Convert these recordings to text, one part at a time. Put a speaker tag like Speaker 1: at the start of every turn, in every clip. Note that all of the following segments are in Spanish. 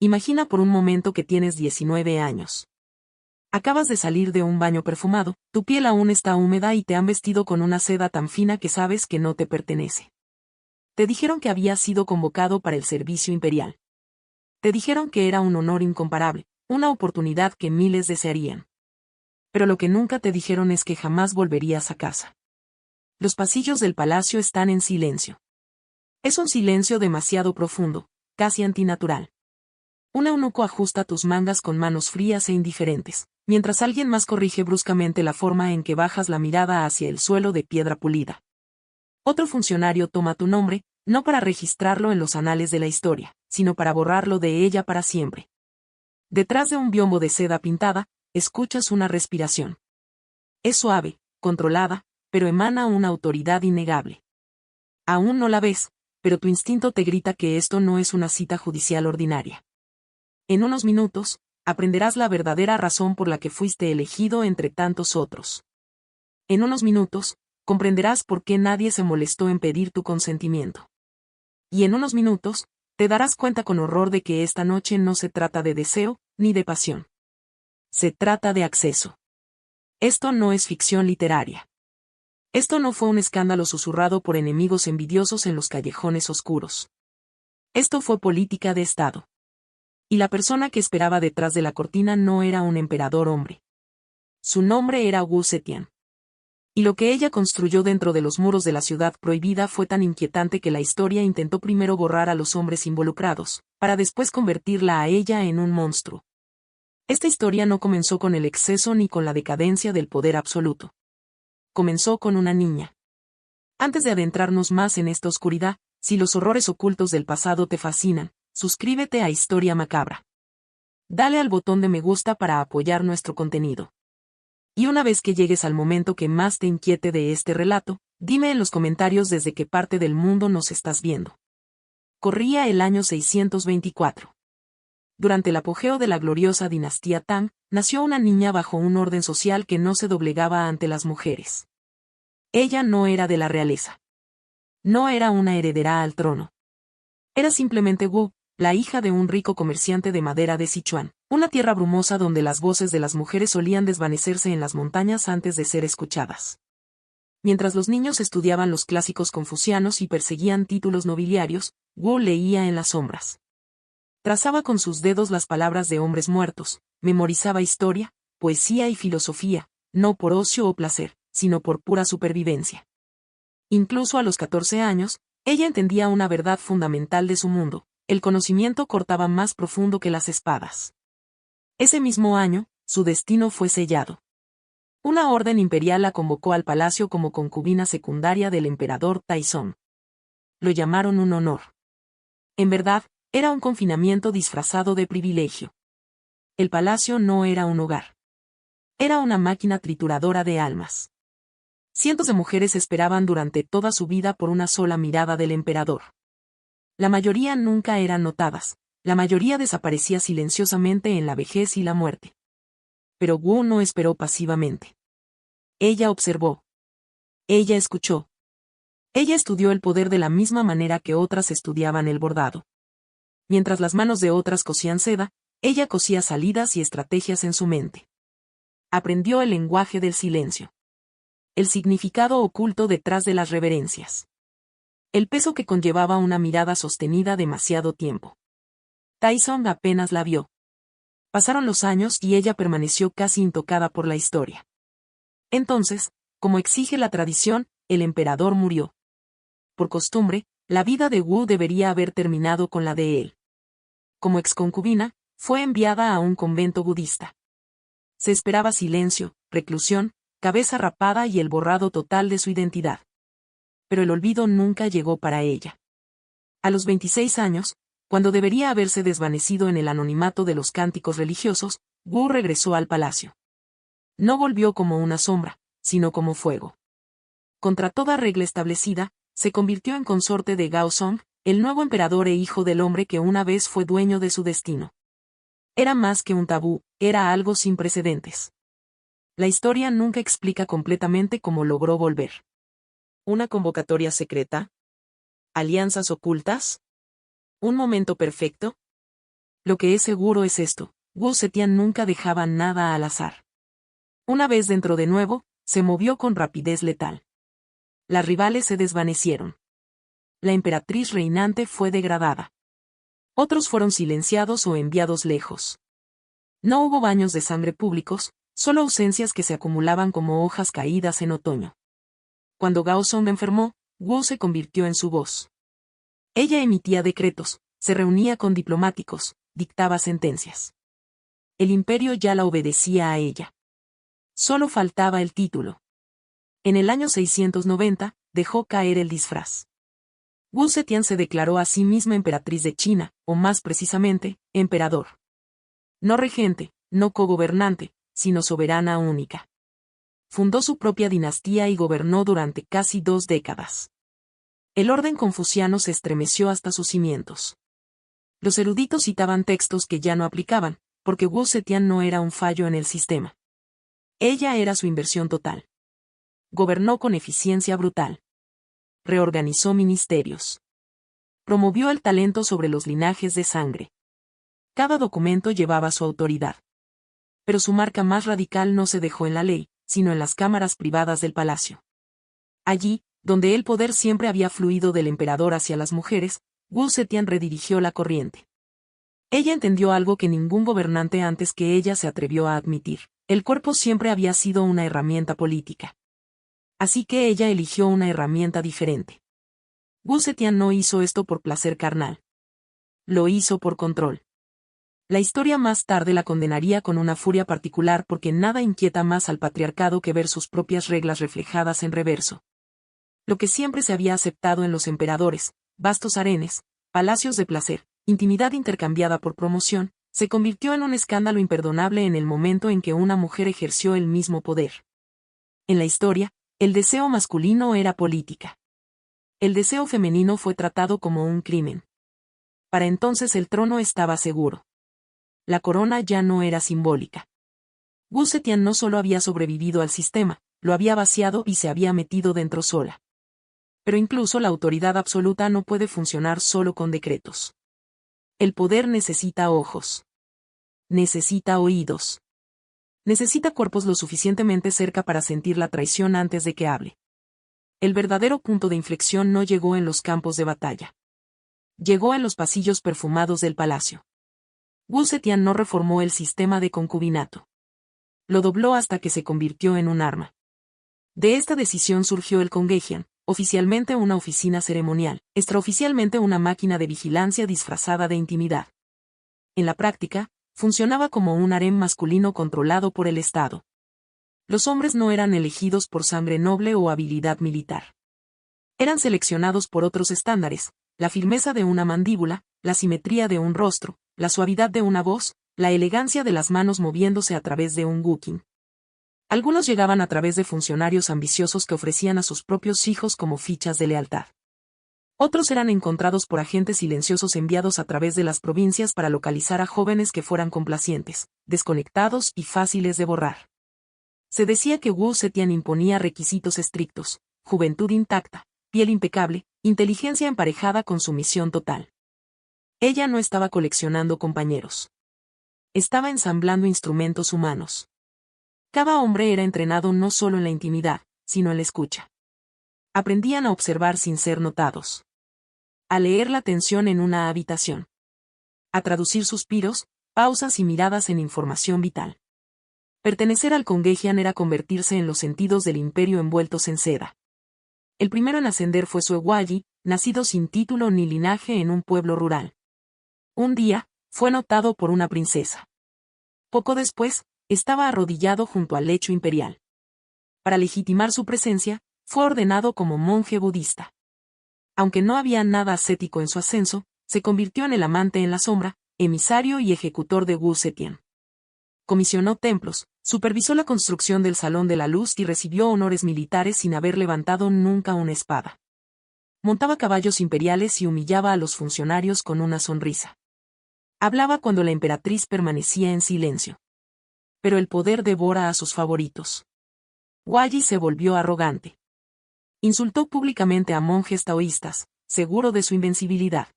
Speaker 1: Imagina por un momento que tienes 19 años. Acabas de salir de un baño perfumado, tu piel aún está húmeda y te han vestido con una seda tan fina que sabes que no te pertenece. Te dijeron que habías sido convocado para el servicio imperial. Te dijeron que era un honor incomparable, una oportunidad que miles desearían. Pero lo que nunca te dijeron es que jamás volverías a casa. Los pasillos del palacio están en silencio. Es un silencio demasiado profundo, casi antinatural. Un eunuco ajusta tus mangas con manos frías e indiferentes, mientras alguien más corrige bruscamente la forma en que bajas la mirada hacia el suelo de piedra pulida. Otro funcionario toma tu nombre, no para registrarlo en los anales de la historia, sino para borrarlo de ella para siempre. Detrás de un biombo de seda pintada, escuchas una respiración. Es suave, controlada, pero emana una autoridad innegable. Aún no la ves, pero tu instinto te grita que esto no es una cita judicial ordinaria. En unos minutos, aprenderás la verdadera razón por la que fuiste elegido entre tantos otros. En unos minutos, comprenderás por qué nadie se molestó en pedir tu consentimiento. Y en unos minutos, te darás cuenta con horror de que esta noche no se trata de deseo, ni de pasión. Se trata de acceso. Esto no es ficción literaria. Esto no fue un escándalo susurrado por enemigos envidiosos en los callejones oscuros. Esto fue política de Estado. Y la persona que esperaba detrás de la cortina no era un emperador hombre. Su nombre era Wu Zetian. Y lo que ella construyó dentro de los muros de la ciudad prohibida fue tan inquietante que la historia intentó primero borrar a los hombres involucrados, para después convertirla a ella en un monstruo. Esta historia no comenzó con el exceso ni con la decadencia del poder absoluto. Comenzó con una niña. Antes de adentrarnos más en esta oscuridad, si los horrores ocultos del pasado te fascinan, suscríbete a Historia Macabra. Dale al botón de me gusta para apoyar nuestro contenido. Y una vez que llegues al momento que más te inquiete de este relato, dime en los comentarios desde qué parte del mundo nos estás viendo. Corría el año 624. Durante el apogeo de la gloriosa dinastía Tang, nació una niña bajo un orden social que no se doblegaba ante las mujeres. Ella no era de la realeza. No era una heredera al trono. Era simplemente Wu, la hija de un rico comerciante de madera de Sichuan, una tierra brumosa donde las voces de las mujeres solían desvanecerse en las montañas antes de ser escuchadas. Mientras los niños estudiaban los clásicos confucianos y perseguían títulos nobiliarios, Wu leía en las sombras. Trazaba con sus dedos las palabras de hombres muertos, memorizaba historia, poesía y filosofía, no por ocio o placer, sino por pura supervivencia. Incluso a los 14 años, ella entendía una verdad fundamental de su mundo: el conocimiento cortaba más profundo que las espadas. Ese mismo año, su destino fue sellado. Una orden imperial la convocó al palacio como concubina secundaria del emperador Taizong. Lo llamaron un honor. En verdad, era un confinamiento disfrazado de privilegio. El palacio no era un hogar. Era una máquina trituradora de almas. Cientos de mujeres esperaban durante toda su vida por una sola mirada del emperador. La mayoría nunca eran notadas, la mayoría desaparecía silenciosamente en la vejez y la muerte. Pero Wu no esperó pasivamente. Ella observó. Ella escuchó. Ella estudió el poder de la misma manera que otras estudiaban el bordado. Mientras las manos de otras cosían seda, ella cosía salidas y estrategias en su mente. Aprendió el lenguaje del silencio. El significado oculto detrás de las reverencias. El peso que conllevaba una mirada sostenida demasiado tiempo. Taizong apenas la vio. Pasaron los años y ella permaneció casi intocada por la historia. Entonces, como exige la tradición, el emperador murió. Por costumbre, la vida de Wu debería haber terminado con la de él. Como exconcubina, fue enviada a un convento budista. Se esperaba silencio, reclusión, cabeza rapada y el borrado total de su identidad. Pero el olvido nunca llegó para ella. A los 26 años, cuando debería haberse desvanecido en el anonimato de los cánticos religiosos, Wu regresó al palacio. No volvió como una sombra, sino como fuego. Contra toda regla establecida, se convirtió en consorte de Gaozong, el nuevo emperador e hijo del hombre que una vez fue dueño de su destino. Era más que un tabú, era algo sin precedentes. La historia nunca explica completamente cómo logró volver. ¿Una convocatoria secreta? ¿Alianzas ocultas? ¿Un momento perfecto? Lo que es seguro es esto: Wu Zetian nunca dejaba nada al azar. Una vez dentro de nuevo, se movió con rapidez letal. Las rivales se desvanecieron. La emperatriz reinante fue degradada. Otros fueron silenciados o enviados lejos. No hubo baños de sangre públicos, solo ausencias que se acumulaban como hojas caídas en otoño. Cuando Gao Song enfermó, Wu se convirtió en su voz. Ella emitía decretos, se reunía con diplomáticos, dictaba sentencias. El imperio ya la obedecía a ella. Solo faltaba el título. En el año 690, dejó caer el disfraz. Wu Zetian se declaró a sí misma emperatriz de China, o más precisamente, emperador. No regente, no cogobernante, sino soberana única. Fundó su propia dinastía y gobernó durante casi 2 décadas. El orden confuciano se estremeció hasta sus cimientos. Los eruditos citaban textos que ya no aplicaban, porque Wu Zetian no era un fallo en el sistema. Ella era su inversión total. Gobernó con eficiencia brutal. Reorganizó ministerios. Promovió el talento sobre los linajes de sangre. Cada documento llevaba su autoridad. Pero su marca más radical no se dejó en la ley, sino en las cámaras privadas del palacio. Allí, donde el poder siempre había fluido del emperador hacia las mujeres, Wu Zetian redirigió la corriente. Ella entendió algo que ningún gobernante antes que ella se atrevió a admitir: el cuerpo siempre había sido una herramienta política. Así que ella eligió una herramienta diferente. Wu Zetian no hizo esto por placer carnal. Lo hizo por control. La historia más tarde la condenaría con una furia particular porque nada inquieta más al patriarcado que ver sus propias reglas reflejadas en reverso. Lo que siempre se había aceptado en los emperadores, vastos harenes, palacios de placer, intimidad intercambiada por promoción, se convirtió en un escándalo imperdonable en el momento en que una mujer ejerció el mismo poder. En la historia, el deseo masculino era política. El deseo femenino fue tratado como un crimen. Para entonces el trono estaba seguro. La corona ya no era simbólica. Wu Zetian no solo había sobrevivido al sistema, lo había vaciado y se había metido dentro sola. Pero incluso la autoridad absoluta no puede funcionar solo con decretos. El poder necesita ojos. Necesita oídos. Necesita cuerpos lo suficientemente cerca para sentir la traición antes de que hable. El verdadero punto de inflexión no llegó en los campos de batalla. Llegó en los pasillos perfumados del palacio. Wu Zetian no reformó el sistema de concubinato. Lo dobló hasta que se convirtió en un arma. De esta decisión surgió el Congregian, oficialmente una oficina ceremonial, extraoficialmente una máquina de vigilancia disfrazada de intimidad. En la práctica, funcionaba como un harem masculino controlado por el Estado. Los hombres no eran elegidos por sangre noble o habilidad militar. Eran seleccionados por otros estándares: la firmeza de una mandíbula, la simetría de un rostro, la suavidad de una voz, la elegancia de las manos moviéndose a través de un guqin. Algunos llegaban a través de funcionarios ambiciosos que ofrecían a sus propios hijos como fichas de lealtad. Otros eran encontrados por agentes silenciosos enviados a través de las provincias para localizar a jóvenes que fueran complacientes, desconectados y fáciles de borrar. Se decía que Wu Zetian imponía requisitos estrictos: juventud intacta, piel impecable, inteligencia emparejada con sumisión total. Ella no estaba coleccionando compañeros. Estaba ensamblando instrumentos humanos. Cada hombre era entrenado no solo en la intimidad, sino en la escucha. Aprendían a observar sin ser notados. A leer la tensión en una habitación. A traducir suspiros, pausas y miradas en información vital. Pertenecer al Congregian era convertirse en los sentidos del imperio envueltos en seda. El primero en ascender fue Sue Guayi, nacido sin título ni linaje en un pueblo rural. Un día, fue notado por una princesa. Poco después, estaba arrodillado junto al lecho imperial. Para legitimar su presencia, fue ordenado como monje budista. Aunque no había nada ascético en su ascenso, se convirtió en el amante en la sombra, emisario y ejecutor de Wu Zetian. Comisionó templos, supervisó la construcción del Salón de la Luz y recibió honores militares sin haber levantado nunca una espada. Montaba caballos imperiales y humillaba a los funcionarios con una sonrisa. Hablaba cuando la emperatriz permanecía en silencio. Pero el poder devora a sus favoritos. Guayi se volvió arrogante. Insultó públicamente a monjes taoístas, seguro de su invencibilidad.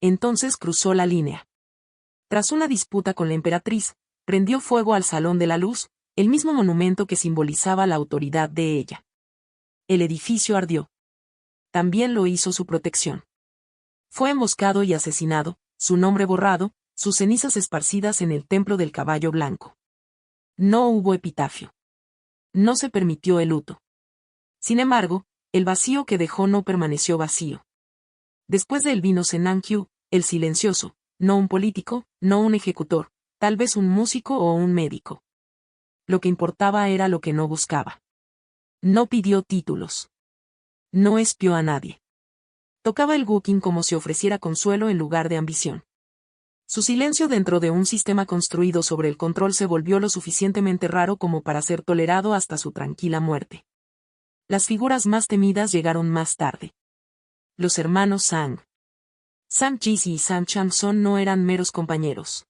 Speaker 1: Entonces cruzó la línea. Tras una disputa con la emperatriz, prendió fuego al Salón de la Luz, el mismo monumento que simbolizaba la autoridad de ella. El edificio ardió. También lo hizo su protección. Fue emboscado y asesinado, su nombre borrado, sus cenizas esparcidas en el templo del caballo blanco. No hubo epitafio. No se permitió el luto. Sin embargo, el vacío que dejó no permaneció vacío. Después de él vino Sennankyu, el silencioso, no un político, no un ejecutor, tal vez un músico o un médico. Lo que importaba era lo que no buscaba. No pidió títulos. No espió a nadie. Tocaba el guqin como si ofreciera consuelo en lugar de ambición. Su silencio dentro de un sistema construido sobre el control se volvió lo suficientemente raro como para ser tolerado hasta su tranquila muerte. Las figuras más temidas llegaron más tarde. Los hermanos Sang. Sang Jisi y Sang Chamson no eran meros compañeros.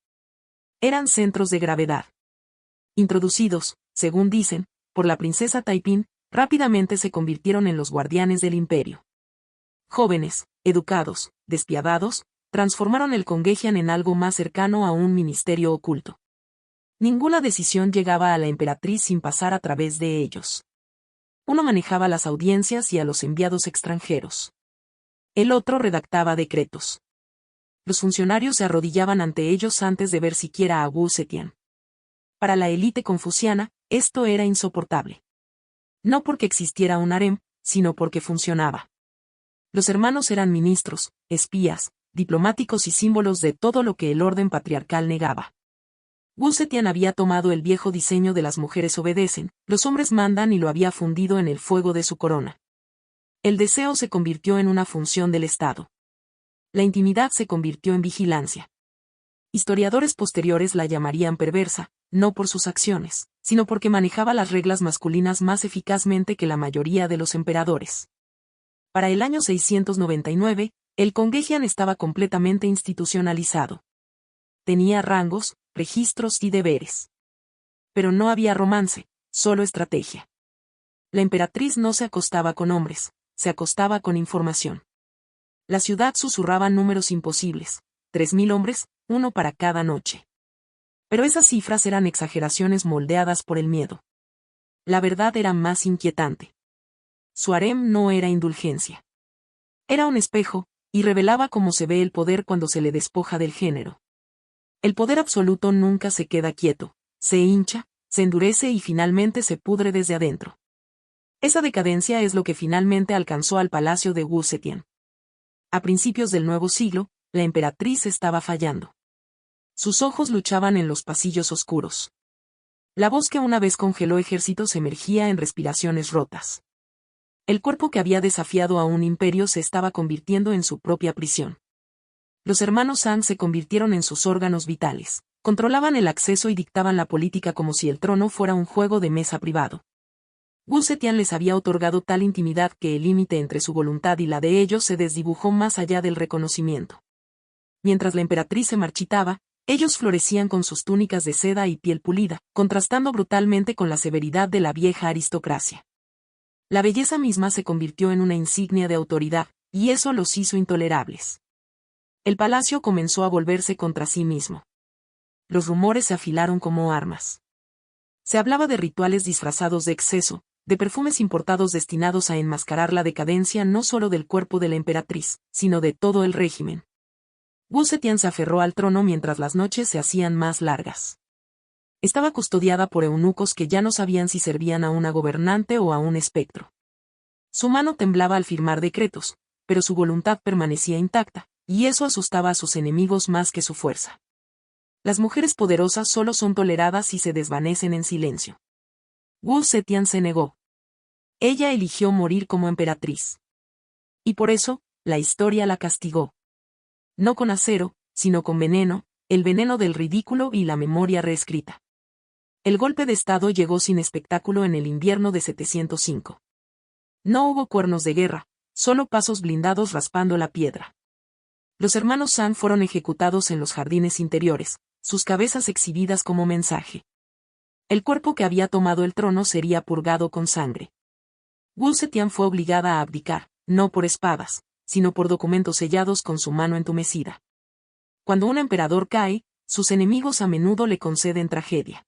Speaker 1: Eran centros de gravedad. Introducidos, según dicen, por la princesa Taiping, rápidamente se convirtieron en los guardianes del imperio. Jóvenes, educados, despiadados, transformaron el Congregian en algo más cercano a un ministerio oculto. Ninguna decisión llegaba a la emperatriz sin pasar a través de ellos. Uno manejaba las audiencias y a los enviados extranjeros. El otro redactaba decretos. Los funcionarios se arrodillaban ante ellos antes de ver siquiera a Wu Zetian. Para la élite confuciana, esto era insoportable. No porque existiera un harem, sino porque funcionaba. Los hermanos eran ministros, espías, diplomáticos y símbolos de todo lo que el orden patriarcal negaba. Wu Zetian había tomado el viejo diseño de las mujeres obedecen, los hombres mandan y lo había fundido en el fuego de su corona. El deseo se convirtió en una función del Estado. La intimidad se convirtió en vigilancia. Historiadores posteriores la llamarían perversa, no por sus acciones, sino porque manejaba las reglas masculinas más eficazmente que la mayoría de los emperadores. Para el año 699, el Congregian estaba completamente institucionalizado. Tenía rangos, registros y deberes. Pero no había romance, solo estrategia. La emperatriz no se acostaba con hombres, se acostaba con información. La ciudad susurraba números imposibles, 3.000 hombres, uno para cada noche. Pero esas cifras eran exageraciones moldeadas por el miedo. La verdad era más inquietante. Su harem no era indulgencia. Era un espejo, y revelaba cómo se ve el poder cuando se le despoja del género. El poder absoluto nunca se queda quieto, se hincha, se endurece y finalmente se pudre desde adentro. Esa decadencia es lo que finalmente alcanzó al palacio de Wu Zetian. A principios del nuevo siglo, la emperatriz estaba fallando. Sus ojos luchaban en los pasillos oscuros. La voz que una vez congeló ejércitos emergía en respiraciones rotas. El cuerpo que había desafiado a un imperio se estaba convirtiendo en su propia prisión. Los hermanos Sang se convirtieron en sus órganos vitales, controlaban el acceso y dictaban la política como si el trono fuera un juego de mesa privado. Wu Zetian les había otorgado tal intimidad que el límite entre su voluntad y la de ellos se desdibujó más allá del reconocimiento. Mientras la emperatriz se marchitaba, ellos florecían con sus túnicas de seda y piel pulida, contrastando brutalmente con la severidad de la vieja aristocracia. La belleza misma se convirtió en una insignia de autoridad, y eso los hizo intolerables. El palacio comenzó a volverse contra sí mismo. Los rumores se afilaron como armas. Se hablaba de rituales disfrazados de exceso, de perfumes importados destinados a enmascarar la decadencia no solo del cuerpo de la emperatriz, sino de todo el régimen. Wu Zetian se aferró al trono mientras las noches se hacían más largas. Estaba custodiada por eunucos que ya no sabían si servían a una gobernante o a un espectro. Su mano temblaba al firmar decretos, pero su voluntad permanecía intacta, y eso asustaba a sus enemigos más que su fuerza. Las mujeres poderosas solo son toleradas si se desvanecen en silencio. Wu Zetian se negó. Ella eligió morir como emperatriz. Y por eso, la historia la castigó. No con acero, sino con veneno, el veneno del ridículo y la memoria reescrita. El golpe de estado llegó sin espectáculo en el invierno de 705. No hubo cuernos de guerra, solo pasos blindados raspando la piedra. Los hermanos Sang fueron ejecutados en los jardines interiores, sus cabezas exhibidas como mensaje. El cuerpo que había tomado el trono sería purgado con sangre. Wu Zetian fue obligada a abdicar, no por espadas, sino por documentos sellados con su mano entumecida. Cuando un emperador cae, sus enemigos a menudo le conceden tragedia.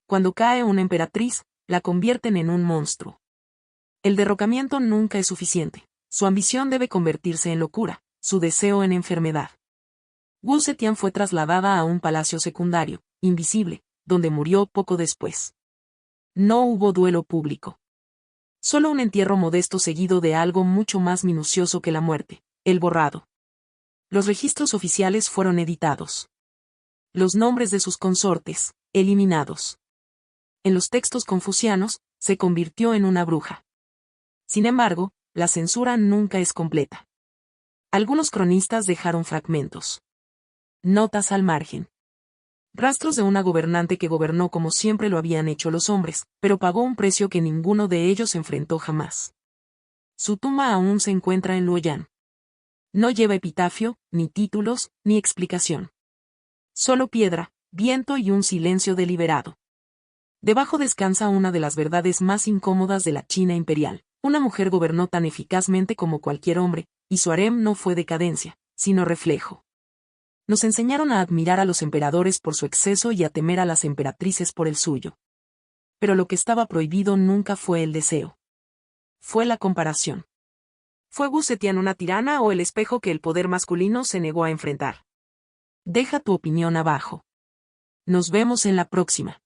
Speaker 1: Cuando cae una emperatriz, la convierten en un monstruo. El derrocamiento nunca es suficiente. Su ambición debe convertirse en locura, su deseo en enfermedad. Wu Zetian fue trasladada a un palacio secundario, invisible, donde murió poco después. No hubo duelo público. Solo un entierro modesto seguido de algo mucho más minucioso que la muerte, el borrado. Los registros oficiales fueron editados. Los nombres de sus consortes, eliminados. En los textos confucianos, se convirtió en una bruja. Sin embargo, la censura nunca es completa. Algunos cronistas dejaron fragmentos. Notas al margen. Rastros de una gobernante que gobernó como siempre lo habían hecho los hombres, pero pagó un precio que ninguno de ellos enfrentó jamás. Su tumba aún se encuentra en Luoyang. No lleva epitafio, ni títulos, ni explicación. Solo piedra, viento y un silencio deliberado. Debajo descansa una de las verdades más incómodas de la China imperial. Una mujer gobernó tan eficazmente como cualquier hombre, y su harem no fue decadencia, sino reflejo. Nos enseñaron a admirar a los emperadores por su exceso y a temer a las emperatrices por el suyo. Pero lo que estaba prohibido nunca fue el deseo. Fue la comparación. ¿Fue Wu Zetian una tirana o el espejo que el poder masculino se negó a enfrentar? Deja tu opinión abajo. Nos vemos en la próxima.